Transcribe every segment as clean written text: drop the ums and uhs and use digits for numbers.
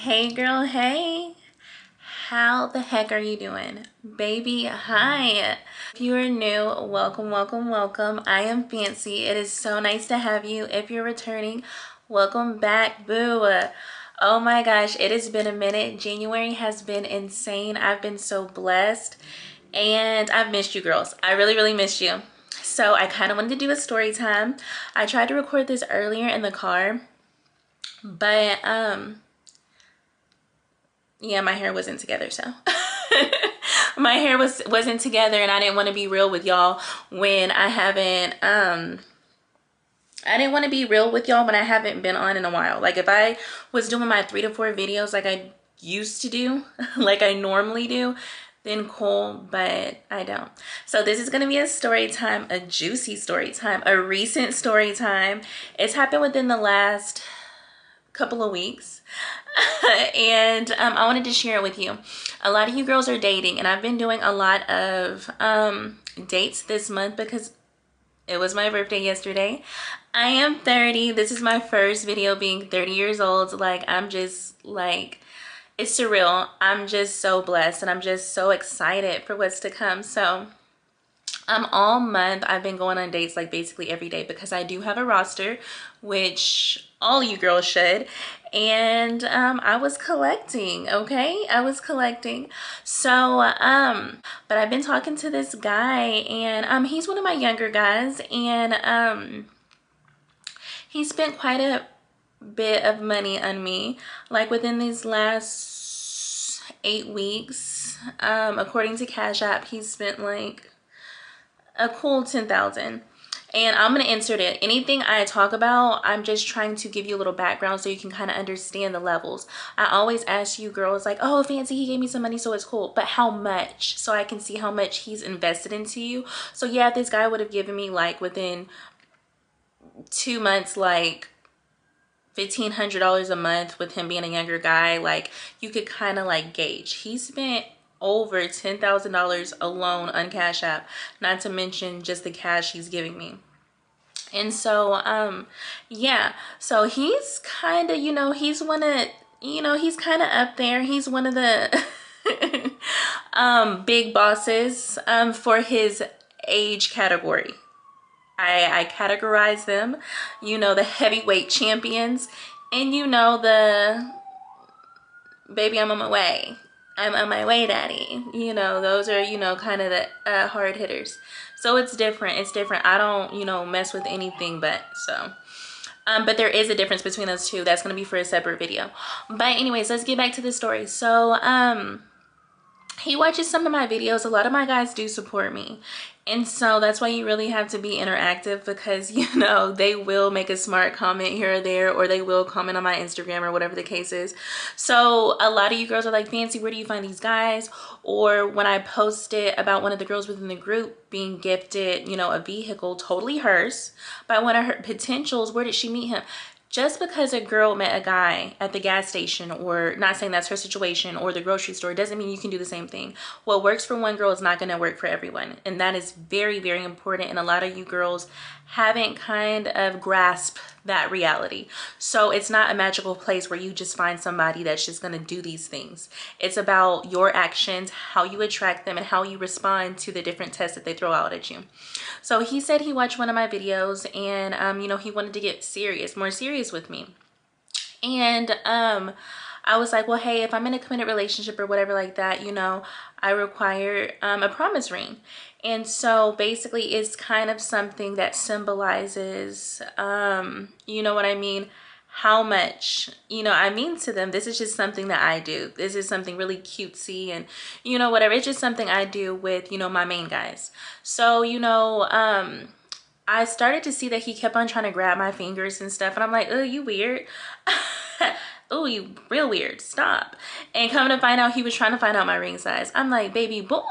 Hey girl, hey. How the heck are you doing? Baby, hi. If you are new, welcome, welcome, welcome. I am Fancy. It is so nice to have you. If you're returning, welcome back, boo. Oh my gosh, it has been a minute. January has been insane. I've been so blessed and I've missed you girls. I really missed you. So I kind of wanted to do a story time. I tried to record this earlier in the car, but yeah, my hair wasn't together, so my hair wasn't together, and I didn't want to be real with y'all when I didn't want to be real with y'all when I haven't been on in a while. Like if I was doing my 3 to 4 videos like I used to do, like I normally do, then cool, but I don't. So this is gonna be a story time, a juicy story time, a recent story time. It's happened within the last couple of weeks. And I wanted to share it with you. A lot of you girls are dating, and I've been doing a lot of dates this month because it was my birthday yesterday. I am 30. This is my first video being 30 years old. Like, I'm just like, it's surreal. I'm just so blessed, and I'm just so excited for what's to come. So all month I've been going on dates like basically every day because I do have a roster, which all you girls should. And I was collecting, okay? I was collecting. So but I've been talking to this guy, and he's one of my younger guys, and he spent quite a bit of money on me, like within these last 8 weeks. According to Cash App, he spent like a cool 10,000. And I'm gonna insert it. Anything I talk about, I'm just trying to give you a little background so you can kind of understand the levels. I always ask you girls like, oh, Fancy, he gave me some money, so it's cool, but how much? So I can see how much he's invested into you. So yeah, this guy would have given me like within 2 months like $1,500 a month. With him being a younger guy, like you could kind of like gauge. He spent over $10,000 alone on Cash App, not to mention just the cash he's giving me. And so yeah, so he's kind of, he's one of, he's kind of up there. He's one of the big bosses for his age category. I categorize them, the heavyweight champions, and the baby, I'm on my way. I'm on my way, daddy. Those are, kind of the hard hitters. So it's different. It's different. I don't, mess with anything but so. But there is a difference between those two. That's going to be for a separate video. But anyways, let's get back to the story. So, he watches some of my videos. A lot of my guys do support me. And so that's why you really have to be interactive, because, they will make a smart comment here or there, or they will comment on my Instagram or whatever the case is. So a lot of you girls are like, Fancy, where do you find these guys? Or when I posted about one of the girls within the group being gifted, a vehicle, totally hers, by one of her potentials, where did she meet him? Just because a girl met a guy at the gas station, or not saying that's her situation, or the grocery store, doesn't mean you can do the same thing. What works for one girl is not going to work for everyone. And that is very, very important. And a lot of you girls haven't kind of grasped that reality. So it's not a magical place where you just find somebody that's just going to do these things. It's about your actions, how you attract them, and how you respond to the different tests that they throw out at you. So he said he watched one of my videos, and he wanted to get more serious with me. And I was like, well, hey, if I'm in a committed relationship or whatever like that, I require a promise ring. And so basically it's kind of something that symbolizes, you know what I mean, how much, I mean to them. This is just something that I do. This is something really cutesy and, whatever. It's just something I do with, my main guys. So, I started to see that he kept on trying to grab my fingers and stuff. And I'm like, oh, you weird. Oh, you real weird. Stop. And coming to find out, he was trying to find out my ring size. I'm like, baby boy,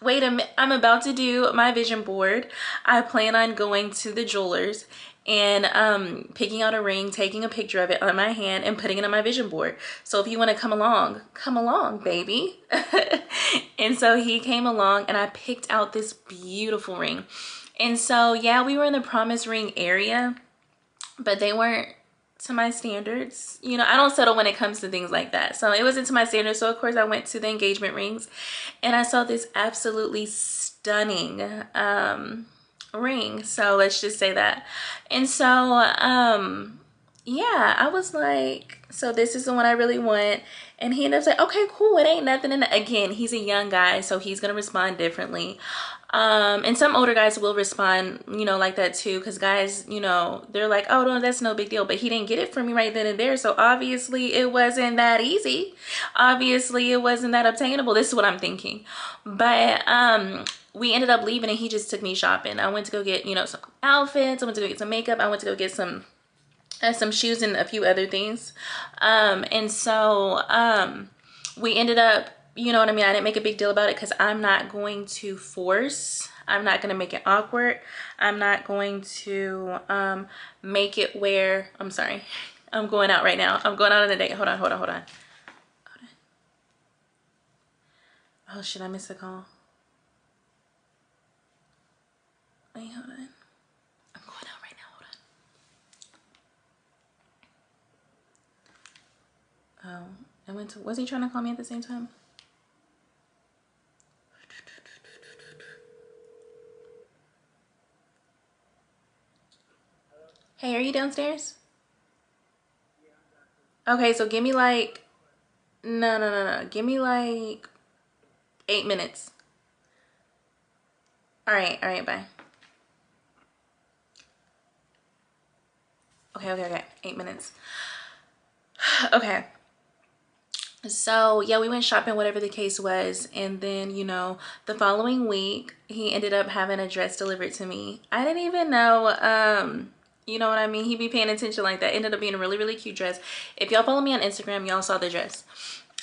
wait a minute. I'm about to do my vision board. I plan on going to the jewelers and picking out a ring, taking a picture of it on my hand, and putting it on my vision board. So if you want to come along, baby. And so he came along, and I picked out this beautiful ring. And so, yeah, we were in the promise ring area, but they weren't to my standards. You know, I don't settle when it comes to things like that. So it wasn't to my standards. So of course I went to the engagement rings and I saw this absolutely stunning ring. So let's just say that. And so yeah, I was like, so this is the one I really want. And he ended up saying, okay, cool, it ain't nothing. And again, he's a young guy, so he's gonna respond differently. And some older guys will respond, you know, like that too, because guys, you know, they're like, oh no, that's no big deal. But he didn't get it from me right then and there, so obviously it wasn't that easy. Obviously it wasn't that obtainable. This is what I'm thinking. But we ended up leaving and he just took me shopping. I went to go get, you know, some outfits. I went to go get some makeup. I went to go get some shoes and a few other things. And so we ended up, you know what I mean, I didn't make a big deal about it because I'm not going to force. I'm not going to make it awkward. I'm not going to make it where, I'm sorry, I'm going out right now. I'm going out on a date. Hold on. Oh shit, I missed the call. Wait, hold on. I'm going out right now. Hold on. Oh, I went to, was he trying to call me at the same time? Hey, are you downstairs? Okay, so give me like, no. Give me like 8 minutes. All right, bye. Okay. 8 minutes. Okay. So yeah, we went shopping, whatever the case was. And then, you know, the following week, he ended up having a dress delivered to me. I didn't even know, you know what I mean? He'd be paying attention like that. Ended up being a really, really cute dress. If y'all follow me on Instagram, y'all saw the dress.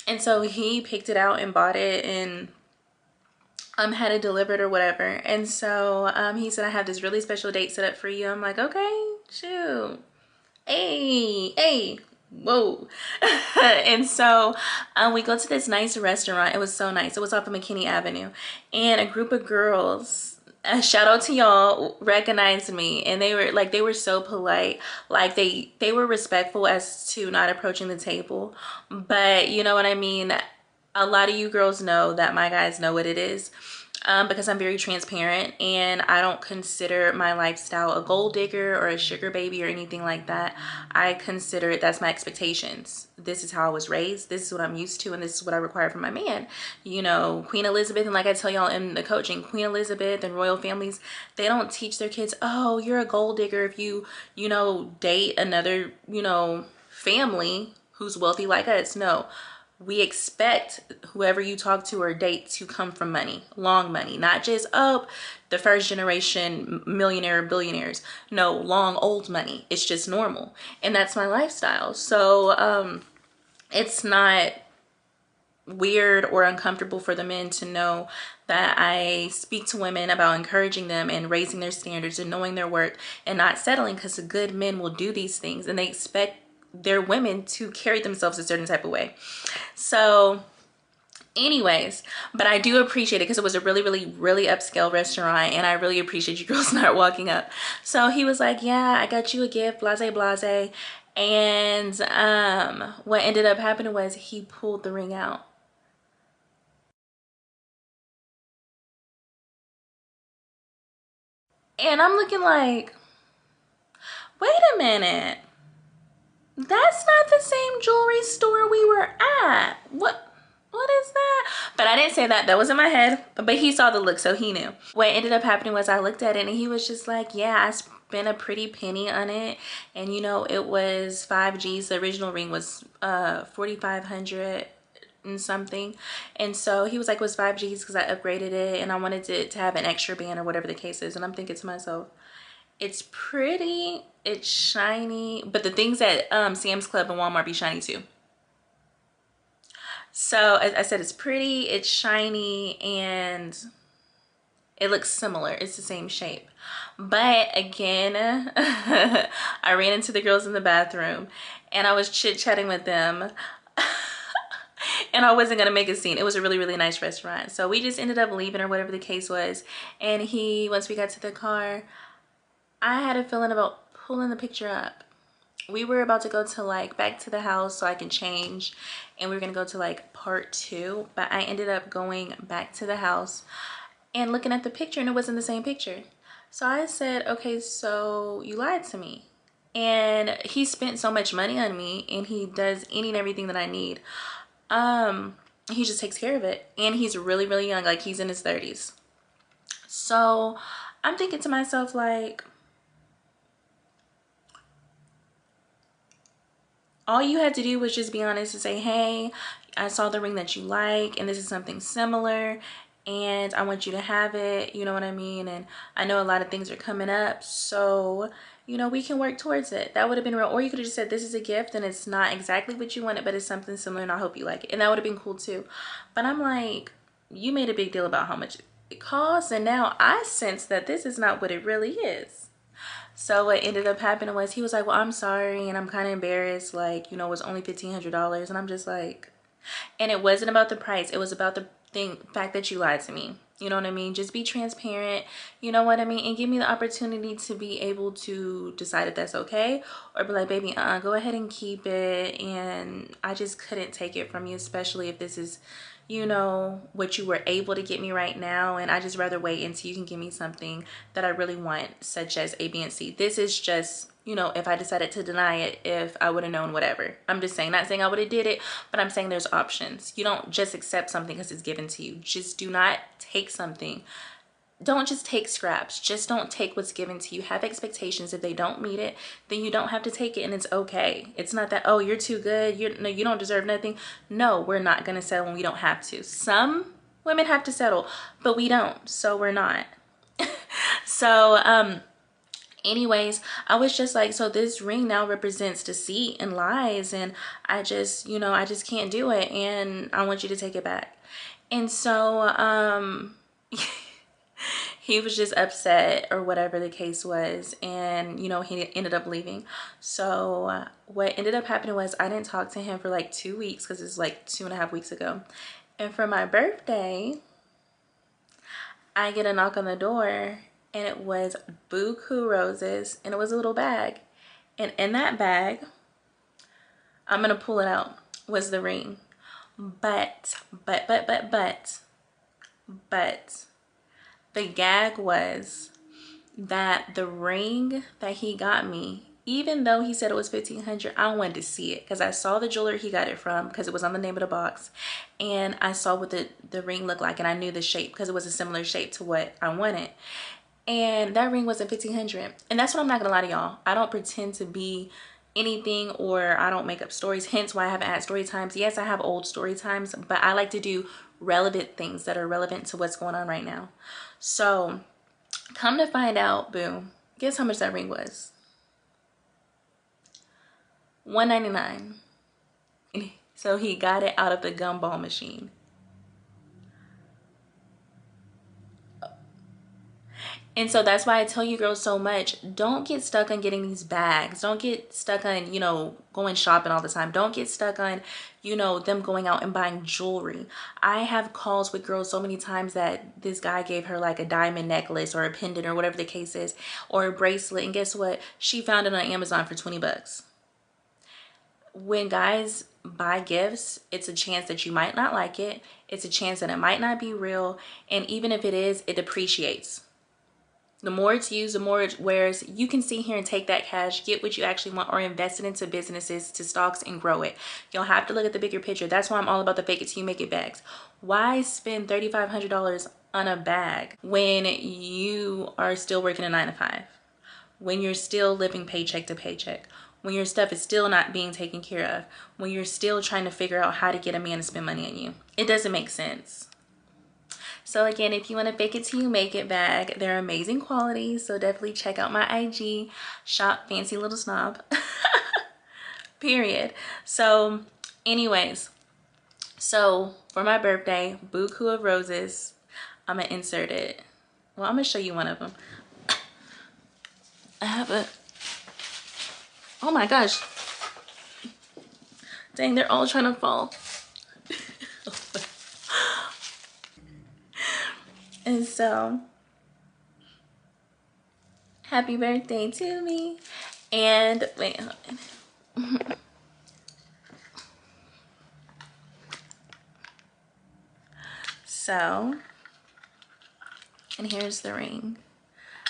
And so he picked it out and bought it and had it delivered or whatever. And so he said, I have this really special date set up for you. I'm like, okay, shoot. Hey, whoa. And so we go to this nice restaurant. It was so nice. It was off of McKinney Avenue. And a group of girls, shout out to y'all, recognized me. And they were so polite. Like they were respectful as to not approaching the table. But you know what I mean? A lot of you girls know that my guys know what it is. Because I'm very transparent and I don't consider my lifestyle a gold digger or a sugar baby or anything like that. I consider it, that's my expectations. This is how I was raised. This is what I'm used to and this is what I require from my man. You know, Queen Elizabeth, and like I tell y'all in the coaching, Queen Elizabeth and royal families, they don't teach their kids, oh, you're a gold digger if you know, date another, you know, family who's wealthy like us. No. We expect whoever you talk to or date to come from money, long money, not just, oh, the first generation millionaire, billionaires. No, long, old money. It's just normal. And that's my lifestyle. So it's not weird or uncomfortable for the men to know that I speak to women about encouraging them and raising their standards and knowing their worth and not settling, because good men will do these things and they expect their women to carry themselves a certain type of way. So anyways, but I do appreciate it because it was a really, really, really upscale restaurant and I really appreciate you girls not walking up. So he was like, yeah, I got you a gift, blase blase. And what ended up happening was he pulled the ring out. And I'm looking like, wait a minute. That's not the same jewelry store we were at. What is that? But I didn't say that. That was in my head. But he saw the look, so he knew. What ended up happening was I looked at it and he was just like, yeah, I spent a pretty penny on it. And you know, it was 5Gs. The original ring was 4,500 and something. And so he was like, it was 5Gs because I upgraded it and I wanted it to have an extra band or whatever the case is. And I'm thinking to myself, it's pretty, it's shiny, but the things at Sam's Club and Walmart be shiny too. So I said it's pretty, it's shiny, and it looks similar. It's the same shape. But again, I ran into the girls in the bathroom and I was chit-chatting with them. And I wasn't gonna make a scene. It was a really, really nice restaurant. So we just ended up leaving or whatever the case was. And once we got to the car, I had a feeling about pulling the picture up. we were about to go to like back to the house so I can change, and we were gonna go to like part 2, but I ended up going back to the house and looking at the picture, and it wasn't the same picture. So I said, okay, so you lied to me. And he spent so much money on me, and he does any and everything that I need. He just takes care of it, and he's really, really young, like he's in his 30s. So I'm thinking to myself, like, all you had to do was just be honest and say, hey, I saw the ring that you like, and this is something similar, and I want you to have it, you know what I mean? And I know a lot of things are coming up, so, you know, we can work towards it. That would have been real. Or you could have just said, this is a gift, and it's not exactly what you wanted, but it's something similar, and I hope you like it. And that would have been cool too. But I'm like, you made a big deal about how much it costs, and now I sense that this is not what it really is. So what ended up happening was he was like, well, I'm sorry, and I'm kind of embarrassed, like, you know, it was only $1,500. And I'm just like, and it wasn't about the price, it was about the fact that you lied to me. You know what I mean? Just be transparent, you know what I mean? And give me the opportunity to be able to decide if that's okay, or be like, baby, go ahead and keep it. And I just couldn't take it from you, especially if this is, you know, what you were able to get me right now. And I just rather wait until you can give me something that I really want, such as A, B, and C. This is just, you know, if I decided to deny it, if I would have known whatever. I'm just saying, not saying I would have did it, but I'm saying there's options. You don't just accept something because it's given to you. Just do not take something. Don't just take scraps. Just don't take what's given to you. Have expectations. If they don't meet it, then you don't have to take it, and it's okay. It's not that, oh, you're too good, no, you don't deserve nothing. No, we're not going to settle when we don't have to. Some women have to settle, but we don't, so we're not. So anyways, I was just like, so this ring now represents deceit and lies, and I just, you know, I just can't do it, and I want you to take it back. And so he was just upset, or whatever the case was, and you know, he ended up leaving. So what ended up happening was I didn't talk to him for like 2 weeks, because it's like 2.5 weeks ago. And for my birthday, I get a knock on the door, and it was buku roses, and it was a little bag, and in that bag, I'm gonna pull it out, was the ring. But the gag was that the ring that he got me, even though he said it was $1,500, I wanted to see it, because I saw the jeweler he got it from, because it was on the name of the box, and I saw what the ring looked like, and I knew the shape because it was a similar shape to what I wanted. And that ring wasn't $1,500. And that's what I'm not gonna lie to y'all, I don't pretend to be anything, or I don't make up stories, hence why I haven't had story times. Yes, I have old story times, but I like to do relevant things that are relevant to what's going on right now. So come to find out, boo, guess how much that ring was? $199. So he got it out of the gumball machine. And so that's why I tell you girls so much, don't get stuck on getting these bags. Don't get stuck on, you know, going shopping all the time. Don't get stuck on, you know, them going out and buying jewelry. I have calls with girls so many times that this guy gave her like a diamond necklace or a pendant or whatever the case is, or a bracelet. And guess what? She found it on Amazon for 20 bucks. When guys buy gifts, it's a chance that you might not like it. It's a chance that it might not be real. And even if it is, it depreciates. The more it's used, the more it wears. You can sit here and take that cash, get what you actually want, or invest it into businesses, to stocks, and grow it. You'll have to look at the bigger picture. That's why I'm all about the fake it till you make it bags. Why spend $3,500 on a bag when you are still working a 9 to 5? When you're still living paycheck to paycheck? When your stuff is still not being taken care of? When you're still trying to figure out how to get a man to spend money on you? It doesn't make sense. So again, if you want to fake it till you make it bag, they're amazing quality. So definitely check out my IG, shop Fancy Little Snob. Period. So anyways, so for my birthday, buku of roses. I'm gonna insert it. Well, I'm gonna show you one of them. I have a, oh my gosh. Dang, they're all trying to fall. And so, happy birthday to me. And wait, hold on. So, and here's the ring.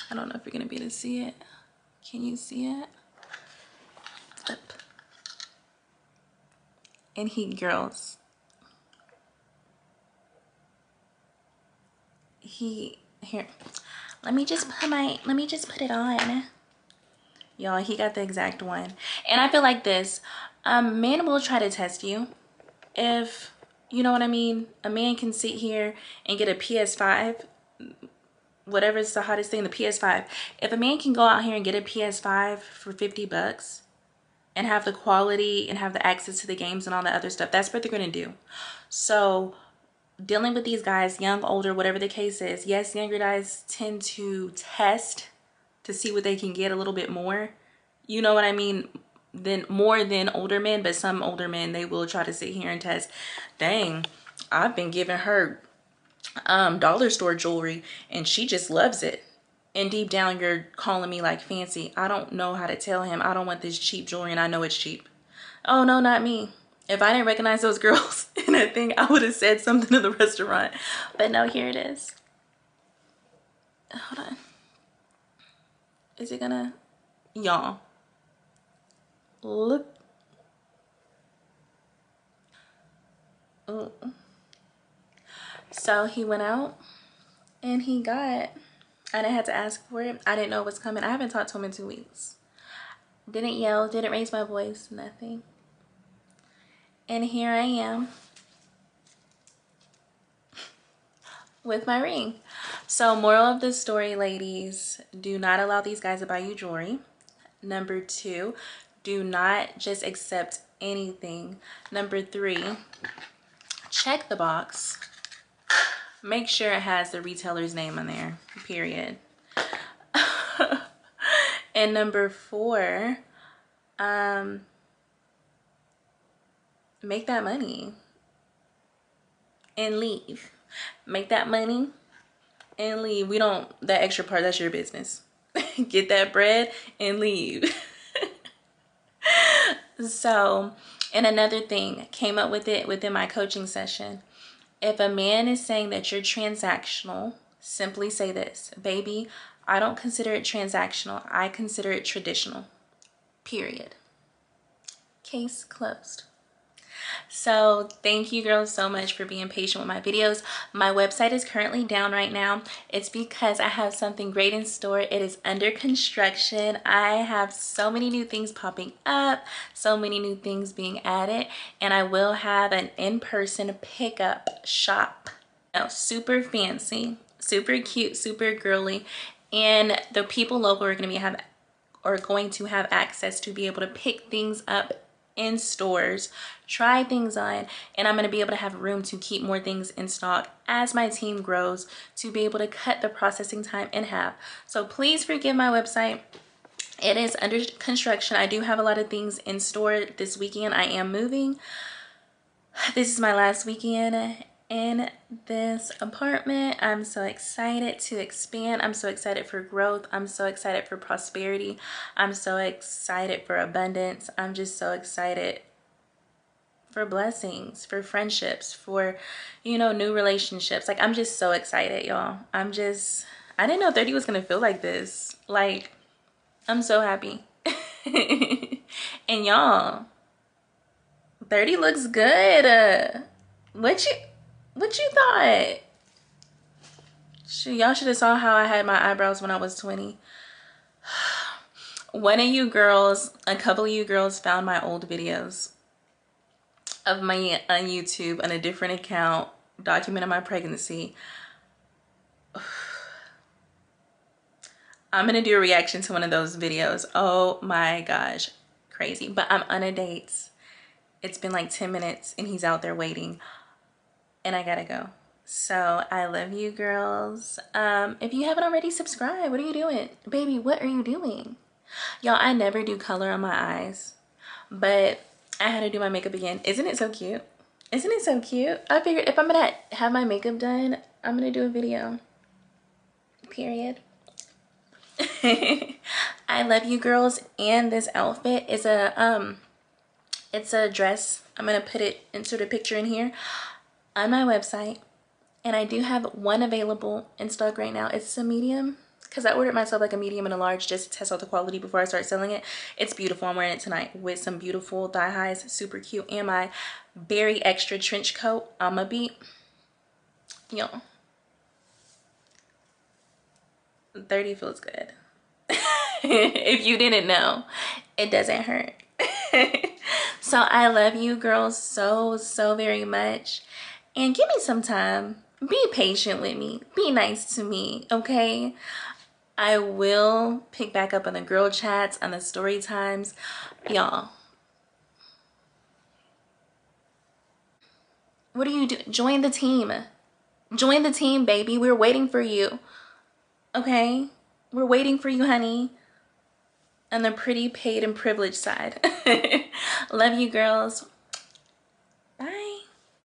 I don't know if you're gonna be able to see it. Can you see it? Up. And girls, here. Let me just put it on. Y'all, he got the exact one. And I feel like this, men will try to test you. If, you know what I mean? A man can sit here and get a PS5, whatever is the hottest thing, the PS5. If a man can go out here and get a PS5 for 50 bucks and have the quality and have the access to the games and all the other stuff, that's what they're going to do. So dealing with these guys, young, older, whatever the case is, yes, younger guys tend to test to see what they can get a little bit more, you know what I mean, more than older men. But some older men, they will try to sit here and test. Dang, I've been giving her dollar store jewelry and she just loves it, and deep down you're calling me like fancy. I don't know how to tell him I don't want this cheap jewelry, and I know it's cheap. Oh no, not me. If I didn't recognize those girls in that thing, I would have said something to the restaurant. But no, here it is. Hold on. Is it gonna? Y'all, look. Ooh. So he went out and he got, I didn't have to ask for it. I didn't know it was coming. I haven't talked to him in 2 weeks. Didn't yell, didn't raise my voice, nothing. And here I am with my ring. So moral of the story, ladies, do not allow these guys to buy you jewelry. Number 2, do not just accept anything. Number 3, check the box. Make sure it has the retailer's name on there, period. And number 4, make that money and leave. Make that money and leave. We don't, that extra part, that's your business. Get that bread and leave. So, and another thing, came up with it within my coaching session. If a man is saying that you're transactional, simply say this: baby, I don't consider it transactional. I consider it traditional. Period. Case closed. So thank you girls so much for being patient with my videos. My website is currently down right now. It's because I have something great in store. It is under construction. I have so many new things popping up, so many new things being added, and I will have an in-person pickup shop. Now, super fancy, super cute, super girly, and the people local are going to have access to be able to pick things up in stores, try things on, and I'm going to be able to have room to keep more things in stock as my team grows, to be able to cut the processing time in half. So please forgive my website. It is under construction. I do have a lot of things in store this weekend. I am moving. This is my last weekend in this apartment. I'm so excited to expand. I'm so excited for growth. I'm so excited for prosperity. I'm so excited for abundance. I'm just so excited for blessings, for friendships, for, you know, new relationships. Like, I'm just so excited, y'all. I didn't know 30 was gonna feel like this. Like, I'm so happy. And y'all, 30 looks good. What you thought? Shoot, y'all should have saw how I had my eyebrows when I was 20. One of you girls, a couple of you girls found my old videos of me on YouTube on a different account, documenting my pregnancy. I'm gonna do a reaction to one of those videos. Oh my gosh, crazy. But I'm on a date. It's been like 10 minutes and he's out there waiting, and I gotta go. So I love you girls. If you haven't already, subscribe. What are you doing? Baby, what are you doing? Y'all, I never do color on my eyes, but I had to do my makeup again. Isn't it so cute? Isn't it so cute? I figured if I'm gonna have my makeup done, I'm gonna do a video. Period. I love you girls, and this outfit is a it's a dress. I'm gonna put it, insert a picture in here on my website, and I do have one available in stock right now. It's a medium because I ordered myself like a medium and a large just to test out the quality before I start selling it. It's beautiful. I'm wearing it tonight with some beautiful thigh highs, super cute, and my very extra trench coat. I'ma be, yo, 30 feels good. If you didn't know, it doesn't hurt. So I love you girls so very much, and give me some time. Be patient with me, be nice to me, okay? I will pick back up on the girl chats, on the story times, y'all. What are you doing? Join the team. Join the team, baby. We're waiting for you, okay? We're waiting for you, honey. On the pretty, paid, and privileged side. Love you girls.